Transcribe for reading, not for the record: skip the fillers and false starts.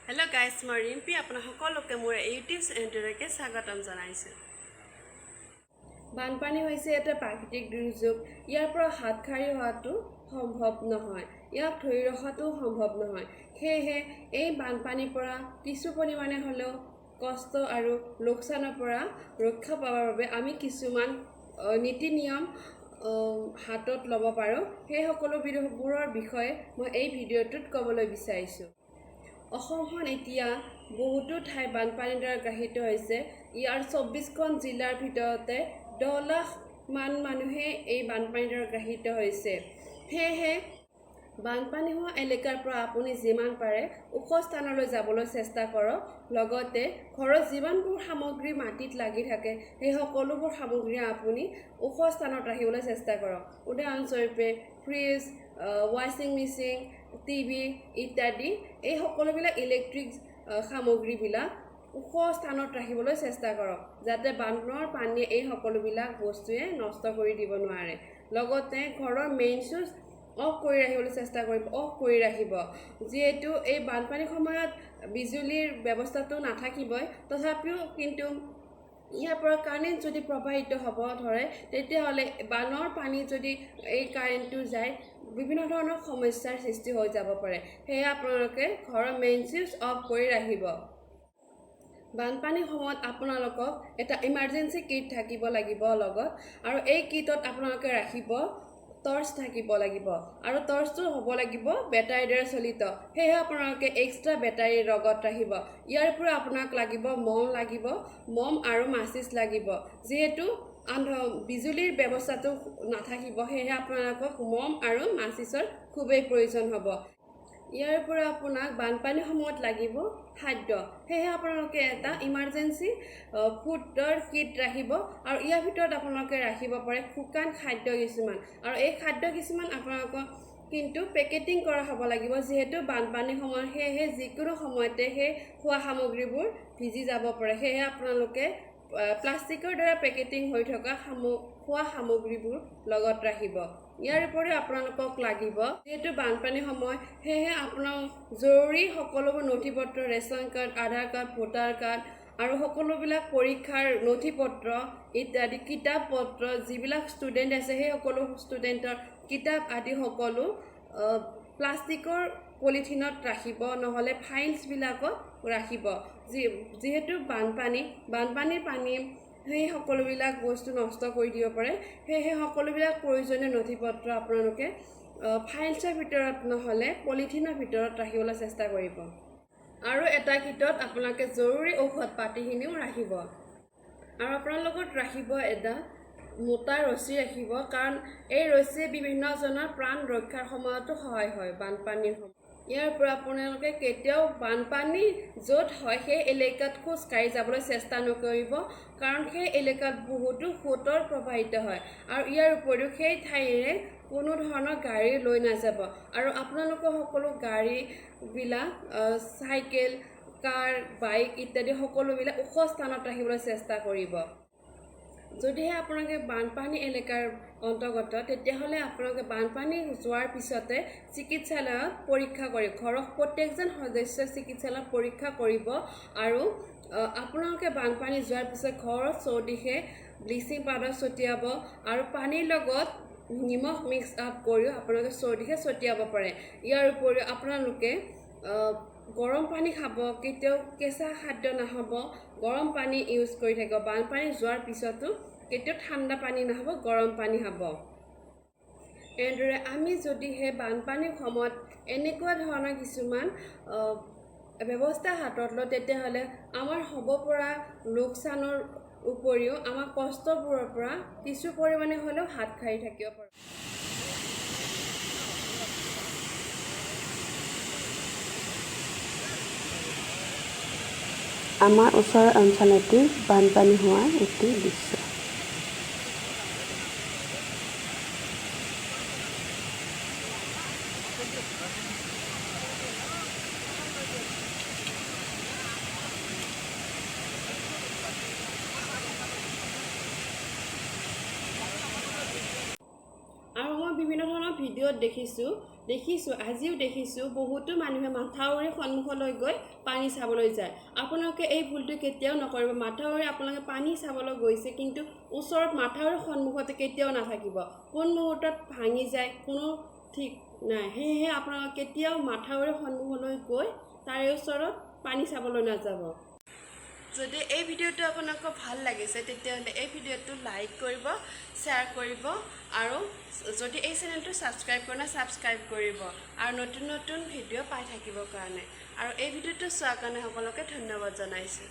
Hello guys मैं रिम्पी अपना सकलोके मोर YouTube चेनेलटोলৈকে स्वागतम जनाइছো। बानपानी হৈছে এটা প্ৰাকৃতিক দুৰ্যোগ। ইয়াৰ পৰা হাত সাৰি হোৱাটো সম্ভৱ নহয়, ইয়াক ধৰি ৰখাটো সম্ভৱ নহয়। সেয়েহে এই বানপানীৰ পৰা কিছু পৰিমাণে হ'লেও কষ্ট আৰু লোকচানৰ পৰা ৰক্ষা পাবৰ বাবে আমি কিছুমান নীতি নিয়ম হাতত ল'ব পাৰোঁ। সেই সকলোবোৰৰ বিষয়ে মই এই ভিডিঅ'টোত ক'বলৈ বিচাৰিছোঁ। অসমখন এতিয়া বহুতো ঠাই বানপানীৰ দ্বাৰা গ্ৰাসিত হৈছে। ইয়াৰ 24খন জিলাৰ ভিতৰতে 10 লাখ মান মানুহে এই বানপানীৰ দ্বাৰা গ্ৰাসিত হৈছে। সেয়েহে বানপানী হোৱা এলেকাৰ পৰা আপুনি যিমান পাৰে ওখ স্থানলৈ যাবলৈ চেষ্টা কৰক। লগতে ঘৰত যিমানবোৰ সামগ্ৰী মাটিত লাগি থাকে সেই সকলোবোৰ সামগ্ৰী আপুনি ওখ স্থানত ৰাখিবলৈ চেষ্টা কৰক। উদাহৰণস্বৰূপে ফ্ৰিজ, ৱাশ্বিং মেচিন, টিভি ইত্যাদি এই সকলোবিলাক ইলেক্ট্ৰিক সামগ্ৰীবিলাক ওখ স্থানত ৰাখিবলৈ চেষ্টা কৰক, যাতে বানৰ পানীয়ে এই সকলোবিলাক বস্তুৱে নষ্ট কৰি দিব নোৱাৰে। লগতে ঘৰৰ মেইন চুইচ অফ কৰি ৰাখিবলৈ চেষ্টা কৰিব, অফ কৰি ৰাখিব। যিহেতু এই বানপানীৰ সময়ত বিজুলীৰ ব্যৱস্থাটো নাথাকিবই, তথাপিও কিন্তু ইয়াৰ পৰা কাৰেণ্ট যদি প্ৰবাহিত হ'ব ধৰে তেতিয়াহ'লে বানৰ পানী যদি এই কাৰেণ্টটো যায় বিভিন্ন ধৰণৰ সমস্যাৰ সৃষ্টি হৈ যাব পাৰে। সেয়ে আপোনালোকে ঘৰৰ মেইন চুইচ অফ কৰি ৰাখিব। বানপানীৰ সময়ত আপোনালোকক এটা ইমাৰ্জেঞ্চি কিট থাকিব লাগিব লগত, আৰু এই কিটত আপোনালোকে ৰাখিব টৰ্চ থাকিব লাগিব, আৰু টৰ্চটো হ'ব লাগিব বেটাৰীৰ দ্বাৰা চলিত। সেয়ে আপোনালোকে এক্সট্ৰা বেটাৰী লগত ৰাখিব। ইয়াৰ পৰা আপোনাক লাগিব মম আৰু মাচিছ লাগিব। যিহেতু বিজুলীৰ ব্যৱস্থাটো নাথাকিব, সেয়েহে আপোনালোকক মম আৰু মাচিছৰ খুবেই প্ৰয়োজন হ'ব। ইয়াৰ পৰা আপোনাক বানপানীৰ সময়ত লাগিব খাদ্য। সেয়েহে আপোনালোকে এটা ইমাৰ্জেঞ্চি ফুডৰ কিট ৰাখিব, আৰু ইয়াৰ ভিতৰত আপোনালোকে ৰাখিব পাৰে শুকান খাদ্য কিছুমান, আৰু এই খাদ্য কিছুমান আপোনালোকক কিন্তু পেকেটিং কৰা হ'ব লাগিব। যিহেতু বানপানীৰ সময়ত সেয়েহে যিকোনো সময়তে সেই খোৱা সামগ্ৰীবোৰ ভিজি যাব পাৰে। সেয়েহে আপোনালোকে প্লাষ্টিকৰ দ্বাৰা পেকেটিং হৈ থকা খোৱা সামগ্ৰীবোৰ লগত ৰাখিব। ইয়াৰ উপৰিও আপোনালোকক লাগিব, যিহেতু বানপানীৰ সময়, সেয়েহে আপোনাৰ জৰুৰী সকলোবোৰ নথি পত্ৰ, ৰেচন কাৰ্ড, আধাৰ কাৰ্ড, ভোটাৰ কাৰ্ড আৰু সকলোবিলাক পৰীক্ষাৰ নথি পত্ৰ ইত্যাদি, কিতাপ পত্ৰ, যিবিলাক ষ্টুডেণ্ট আছে সেই সকলো ষ্টুডেণ্টৰ কিতাপ আদি সকলো প্লাষ্টিকৰ পলিথিনত ৰাখিব, নহ'লে ফাইলছবিলাকত ৰাখিব। যিহেতু বানপানীৰ পানী সেই সকলোবিলাক বস্তু নষ্ট কৰি দিব পাৰে। সেয়েহে সকলোবিলাক প্ৰয়োজনীয় নথি পত্ৰ আপোনালোকে ফাইলছৰ ভিতৰত নহ'লে পলিথিনৰ ভিতৰত ৰাখিবলৈ চেষ্টা কৰিব। আৰু এটা কিটত আপোনালোকে জৰুৰী ঔষধ পাতিখিনিও ৰাখিব, আৰু আপোনাৰ লগত ৰাখিব এটা মোটা ৰছী ৰাখিব, কাৰণ এই ৰছীয়ে বিভিন্নজনৰ প্ৰাণ ৰক্ষাৰ সময়তো সহায় হয় বানপানীৰ সময়ত। ইয়াৰ পৰা আপোনালোকে কেতিয়াও বানপানী য'ত হয় সেই এলেকাত খোজকাঢ়ি যাবলৈ চেষ্টা নকৰিব, কাৰণ সেই এলেকাত বহুতো সোঁতৰ প্ৰবাহিত হয়, আৰু ইয়াৰ উপৰিও সেই ঠাইৰে কোনো ধৰণৰ গাড়ী লৈ নাযাব, আৰু আপোনালোকৰ সকলো গাড়ীবিলাক চাইকেল, কাৰ, বাইক ইত্যাদি সকলোবিলাক ওখ স্থানত ৰাখিবলৈ চেষ্টা কৰিব। যদিহে আপোনালোকে বানপানী এলেকাৰ অন্তৰ্গত, তেতিয়াহ'লে আপোনালোকে বানপানী যোৱাৰ পিছতে চিকিৎসালয়ত পৰীক্ষা কৰিব। ঘৰৰ প্ৰত্যেকজন সদস্যই চিকিৎসালয়ত পৰীক্ষা কৰিব, আৰু আপোনালোকে বানপানী যোৱাৰ পিছত ঘৰৰ চৌদিশে ব্লিচিং পাউডাৰ ছটিয়াব, আৰু পানীৰ লগত নিমখ মিক্স আপ কৰিও আপোনালোকে চৌদিশে ছটিয়াব পাৰে। ইয়াৰ উপৰিও আপোনালোকে গৰম পানী খাব, কেতিয়াও কেঁচা খাদ্য নাখাব, গৰম পানী ইউজ কৰি থাকিব। বানপানী যোৱাৰ পিছতো কেতিয়াও ঠাণ্ডা পানী নাখাব, গৰম পানী খাব। এনেদৰে আমি যদিহে বানপানীৰ সময়ত এনেকুৱা ধৰণৰ কিছুমান ব্যৱস্থা হাতত লওঁ, তেতিয়াহ'লে আমাৰ হ'ব পৰা লোকচানৰ উপৰিও আমাৰ কষ্টবোৰৰ পৰা কিছু পৰিমাণে হ'লেও হাত সাৰি থাকিব পাৰোঁ। আমাৰ ওচৰৰ অঞ্চলতে বানপানী হোৱাৰ এটি দৃশ্য। আৰু মই বিভিন্ন ধৰণৰ ভিডিঅ'ত দেখিছোঁ দেখিছোঁ, আজিও দেখিছোঁ বহুতো মানুহে মাথাউৰিৰ সন্মুখলৈ গৈ পানী চাবলৈ যায়। আপোনালোকে এই ভুলটো কেতিয়াও নকৰিব। মাথাউৰি আপোনালোকে পানী চাবলৈ গৈছে, কিন্তু ওচৰত মাথাউৰিৰ সন্মুখতে কেতিয়াও নাথাকিব। কোন মুহূৰ্তত ভাঙি যায় কোনো ঠিক নাই। সেয়েহে আপোনালোকে কেতিয়াও মাথাউৰিৰ সন্মুখলৈ গৈ তাৰে ওচৰত পানী চাবলৈ নাযাব। যদি এই ভিডিঅ'টো আপোনালোকৰ ভাল লাগিছে তেতিয়াহ'লে এই ভিডিঅ'টো লাইক কৰিব, শ্বেয়াৰ কৰিব আৰু যদি এই চেনেলটো ছাবস্ক্ৰাইব কৰা নাই ছাবস্ক্ৰাইব কৰিব আৰু নতুন নতুন ভিডিঅ' পাই থাকিবৰ কাৰণে। আৰু এই ভিডিঅ'টো চোৱাৰ কাৰণে সকলোকে ধন্যবাদ জনাইছোঁ।